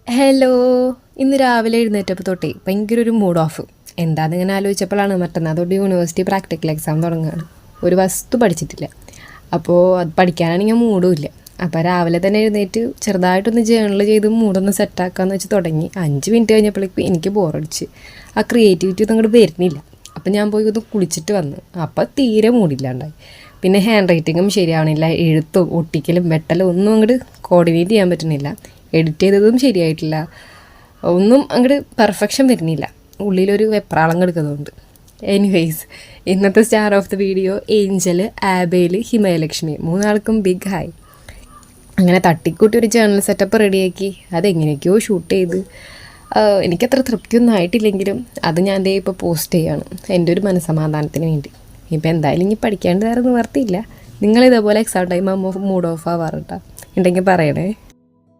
Hello. ഇന്ന് രാവിലെ എഴുന്നേറ്റപ്പോൾ തൊട്ടേ ഭയങ്കര ഒരു മൂഡ് ഓഫ്. എന്താണെന്നിങ്ങനെ ആലോചിച്ചപ്പോഴാണ് മറ്റന്നാൾ തൊട്ട് യൂണിവേഴ്സിറ്റി പ്രാക്ടിക്കൽ എക്സാം തുടങ്ങുകയാണ്. ഒരു വസ്തു പഠിച്ചിട്ടില്ല, അപ്പോൾ അത് പഠിക്കാനാണെങ്കിൽ മൂഡും ഇല്ല. അപ്പോൾ രാവിലെ തന്നെ എഴുന്നേറ്റ് ചെറുതായിട്ടൊന്ന് ജേണൽ ചെയ്ത് മൂഡൊന്ന് സെറ്റാക്കാമെന്ന് വെച്ച് തുടങ്ങി. 5 മിനിറ്റ് കഴിഞ്ഞപ്പോഴേക്കും എനിക്ക് ബോറടിച്ച്. ആ ക്രിയേറ്റിവിറ്റി ഒന്നും അങ്ങോട്ട് വരുന്നില്ല. അപ്പം ഞാൻ പോയി ഒന്ന് കുളിച്ചിട്ട് വന്നു. അപ്പോൾ തീരെ മൂടില്ലാണ്ടായി. പിന്നെ ഹാൻഡ് റൈറ്റിങ്ങും ശരിയാവണില്ല, എഴുത്തും ഒട്ടിക്കലും വെട്ടലും ഒന്നും അങ്ങോട്ട് കോർഡിനേറ്റ് ചെയ്യാൻ പറ്റുന്നില്ല. എഡിറ്റ് ചെയ്തതും ശരിയായിട്ടില്ല, ഒന്നും അങ്ങോട്ട് പെർഫെക്ഷൻ വരുന്നില്ല. ഉള്ളിലൊരു വെപ്രാളം കിടക്കുന്നുണ്ട്. എനിവേയ്സ്, ഇന്നത്തെ star of the video Angel, Abel, Himayalakshmi, 3 ആൾക്കും ബിഗ് ഹായ്. അങ്ങനെ തട്ടിക്കൂട്ടി ഒരു ചാനൽ സെറ്റപ്പ് റെഡിയാക്കി അതെങ്ങനെയൊക്കെയോ ഷൂട്ട് ചെയ്ത് എനിക്കത്ര തൃപ്തിയൊന്നും ആയിട്ടില്ലെങ്കിലും അത് ഞാൻ ദേ ഇപ്പോൾ പോസ്റ്റ് ചെയ്യാണ് എൻ്റെ ഒരു മനസ്സമാധാനത്തിന് വേണ്ടി. ഇപ്പം എന്തായാലും ഇനി പഠിക്കാണ്ട് വേറെ നിവർത്തിയില്ല. നിങ്ങളിതേപോലെ എക്സാം ടൈം ആകുമ്പോൾ മൂഡ് ഓഫ് ആവാറുണ്ടോ? ഉണ്ടെങ്കിൽ പറയണേ.